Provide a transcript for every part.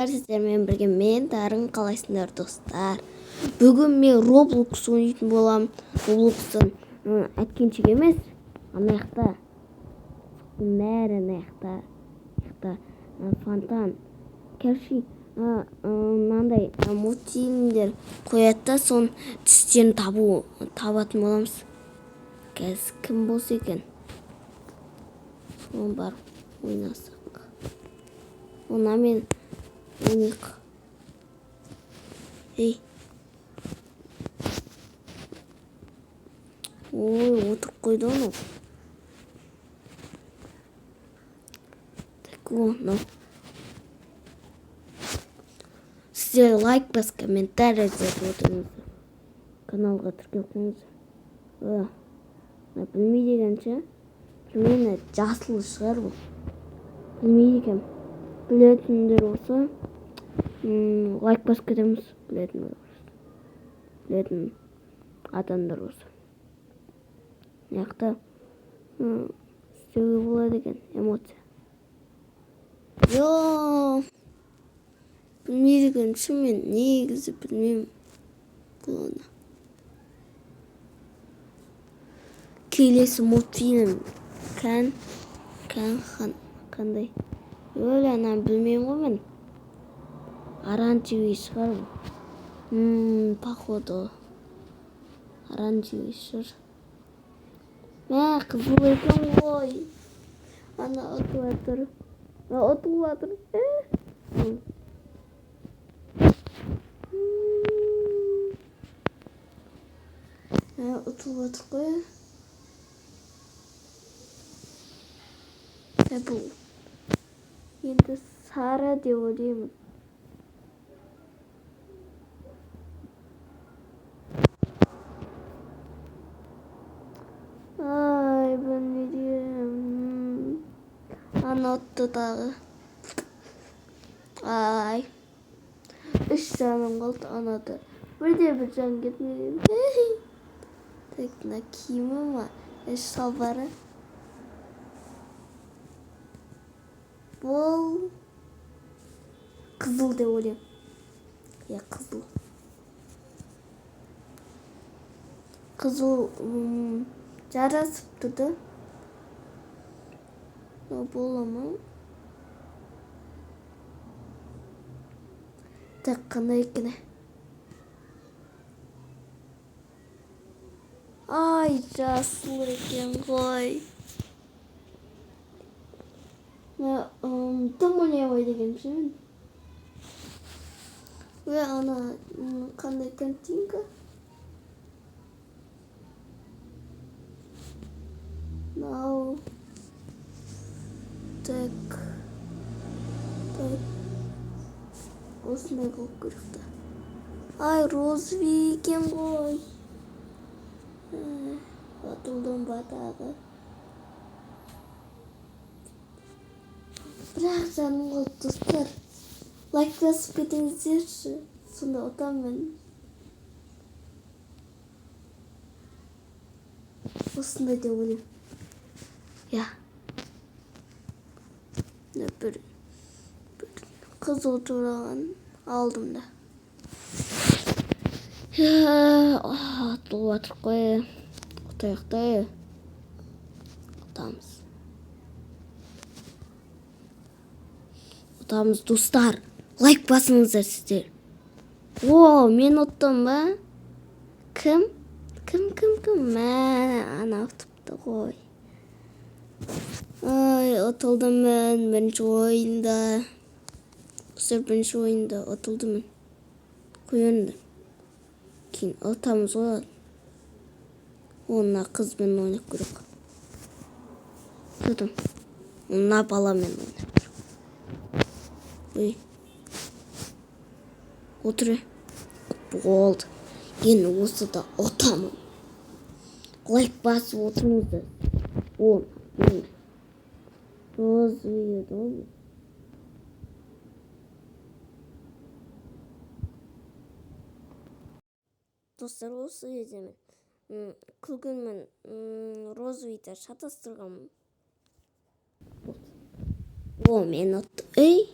Сіздермен бірге мен Дарын, қалайсыңдар достар? Бүгін мен Роблокс ойнайтын боламын. Роблокстың әткеншек емес, ана жақта. Бәрі ана жақта. Фонтан. Короче, мынандай мультфильмдер қояды да, соның түстерін табатын боламыз. Қазір кім болса екен? Соны барып ойнасақ. Ona мен ойнайық. Ой, отырып қойды оны. Так, ну. Сіздер лайк бас, комментарий жазып отырыңыздар. Каналға тіркеліп қойыңыздар. Білмейді екенше. Білмейді, жасыл шығар бұл. Білмейді екен. Білетіндер болса, лайк басып кетеміз. Білетін адамдар болса. Яқта істеуге болады екен, эмоция. Білмейді екен, шынымен негізі білмеймін бұл оны. Келесі мультфильм қандай? Өлі анам білмеймін ғой мен. Оранжевый шығар бұл. Походу. Оранжевый шығар. Мә, қызыл екен ғой. Ана ұтылатыр. Ұтылатыр қой. Бұл. Енді сары деп ойлаймын. Ай, білмеймін. Ана отты дағы. Ай. 3 жаным қалды анады. Бірде бір жан кетмеген. Так, мына киімі ма? Шалбары. Бұл қызыл деп ойлаймын. Қызыл. Қызыл жарасып тұрды. Бола ма? Так, қандай екен? Ай, жасыл екен ғой. Тым ойнамай деген шын. Ана қандай картинка? Нау. Так. Осындай қылып көрікті. Ай, розовый екен ғой. Атылдың батағы. Бірақ жаным ғой достар. Лайк басып кетіңіздерші. Сонда ұтамын. Осындай деп ойлаймын. Бір қызыл тураған алдым да. Атылып атыр қой. Отаяқтай. Отамыз достар. Лайк басыңыздар сіздер. Мен ұттым ба? Кім? Мә, ана ұтыпты ғой. Ай, ұтылдым мен бірінші ойында. Құсыр бірінші ойында ұтылдым мен. Қойынды. Кейін ұтамыз ғой. Онына қызбен ойнап көрек. Тұтым. Онына баламен ойнап көрек. Отыры. Болды. Енді осы да ұтамын. Лайк басып отырыңыздар. Розовый еді. Достар, осы еді мен. Күлгенмен розовыйды шатастырғанмын. Мен ұттым.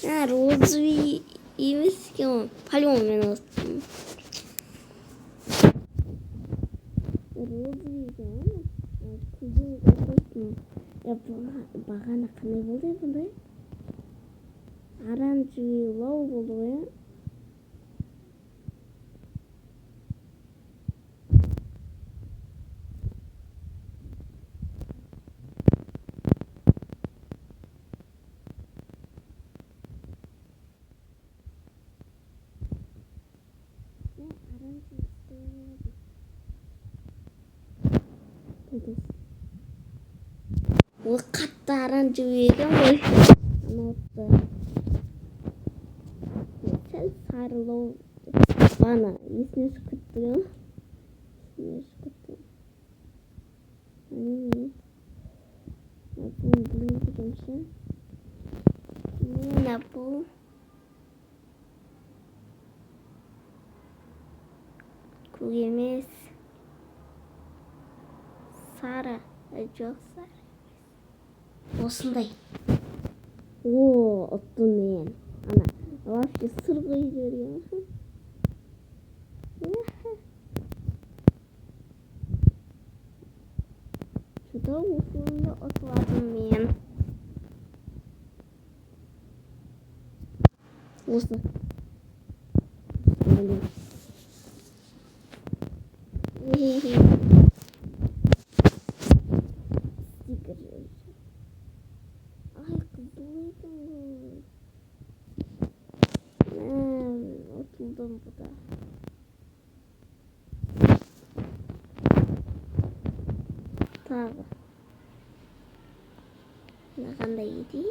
로즈위 이미스경 팔려오면 어떤 로즈위경 그중에 бағана қандай болды бұндай оранжевый болды ғой ол қатты оранжевый екен ғой анауысы сәл сарылау бағана есіне түсіп кетті ғой есіне түсіп кетті бұны білмеймін мына бұл көк емес сары жоқ сары осындай ұттым мен ана вообще сырғи жіберген шыда осында ұтыладым мен осы отылдым бұда тағы қандай еді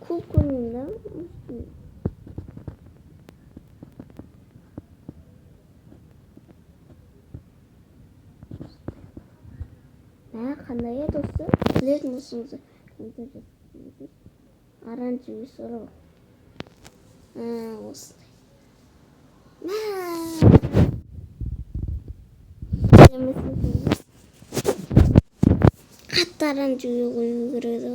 көп көрінді қандай еді осы білетін болсаңыздар комментарий жазыңыздар оранжевый сұрау осындай қатты оранжевый қою керек еді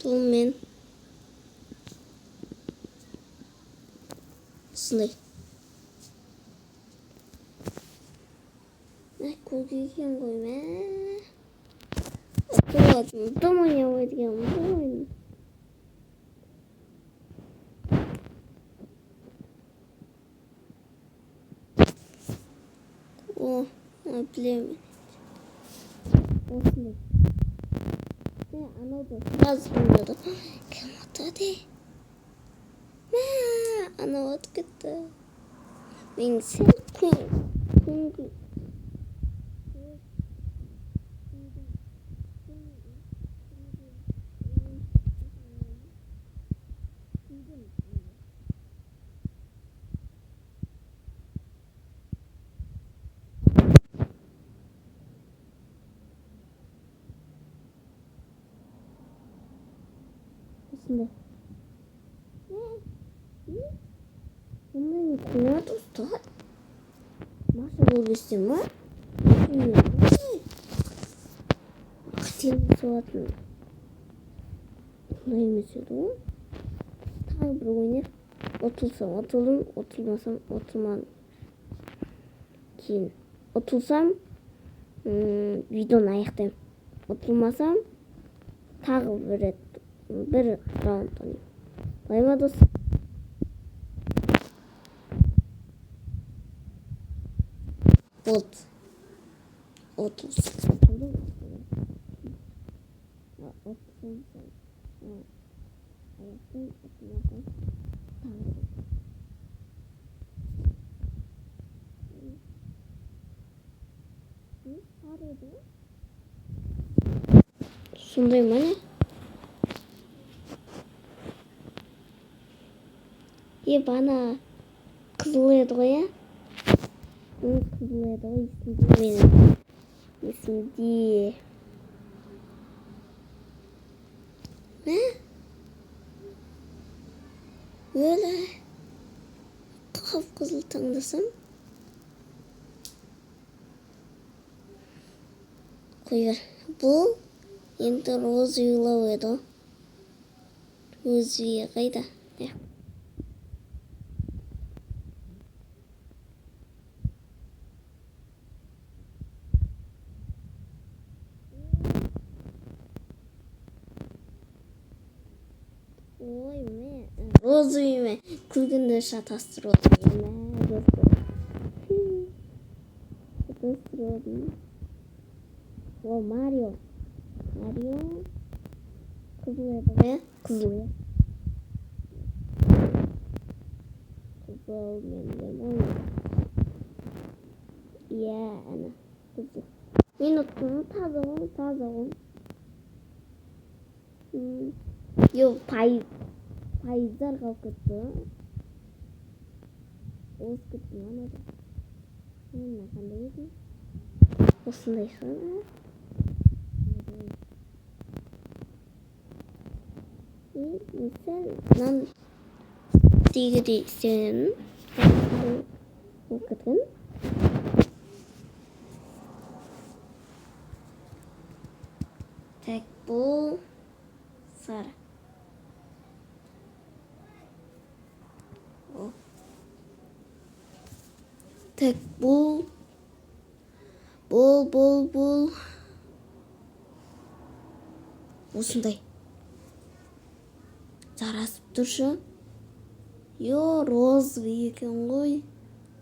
толмен осындай көк екен ғой мә ұтым ойнауы деген ойын білемін осындай анау да жазып ойнады кім ұтады анау ұтып кетті мен сәл көңіл осындай Bunların kulağı dostlar. Nasıl olursa mı? Активный суатын. Наймыз еді ғой. Тағы бір ойнап. Отылсам, отылдым. Отылмасам, отылмадым. Кейін отылсам, видеоны аяқтаймын. Отылмасам, тағы бір раунд ойнаймын. Былай ма достар? Отылсам. Сондай ма не? Бана қызыл еді ғой, иә? Қызыл еді ғой, есімде менің. Есімде. Ne? Böyle kafkızıl tanıdısın. қой бер. Бұл енді розы ұйлау еді. Розы қайда? Ой, мен розы үйме күлгенде шатастырып отырмын. О, Марио. Қызыл еді. Қызыл мен лимон. Иә, ана қызыл. Мен ұттым, таза. Yo, пайыздар қалып кетті. Осы кетті ана да. Мына қандай еді? Осындай шығар. Сәл мынаны тегеде істемін. Оқытын. Так, бұл сары. Так, бұл. Осындай. Жарасып тұршы. Йо, розовый екен ғой.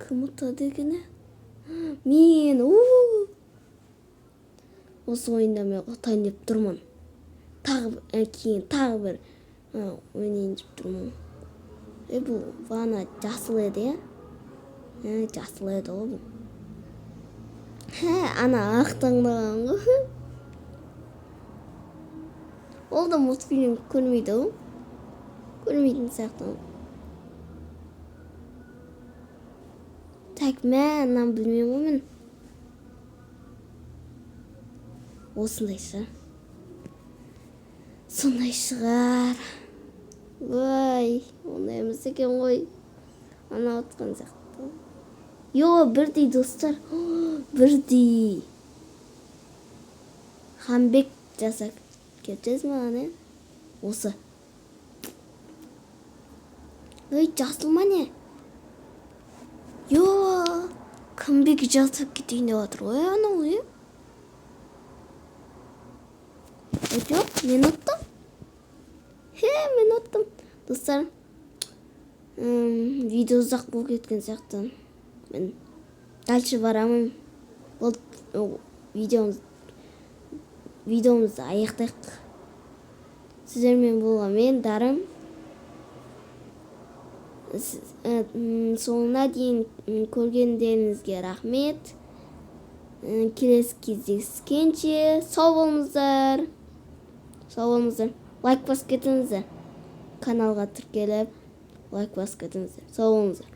Кім ұтады екені? Мен, осы ойында мен ұтайын деп тұрмын. Кейін тағы бір ойнайын деп тұрмын. Бұл вана жасыл еді, жасыл еді ғой бұл. Ана ақ таңдаған ғой. Ол да мультфильм көрмейді ғой. Көрмейтін сияқты. Так, мен білмеймін ғой мен. Осындай шығар. Сондай шығар. Ой, ондай емес екен ғой. Ана отқан сияқты. Йо, бірдей достар. Бірдей. Хамбек жасақ. Кетесіз ме ана? Осы. Ой, жасыл ма не? Йо, Хамбек жасап кетейін деп отыр ғой ана ғой. Жоқ, мен ұттым. Мен ұттым. Достар, видео ұзақ болып кеткен сияқты. Мен дальше барамын. Бұл видеомызды аяқтайық. Сіздермен болған мен Дарым. Соңына дейін көргендеріңізге рахмет. Келесі кездескенше сау болыңыздар. Лайк басып кетіңіздер. Каналға тіркеліп лайк басып кетіңіздер. Сау болыңыздар.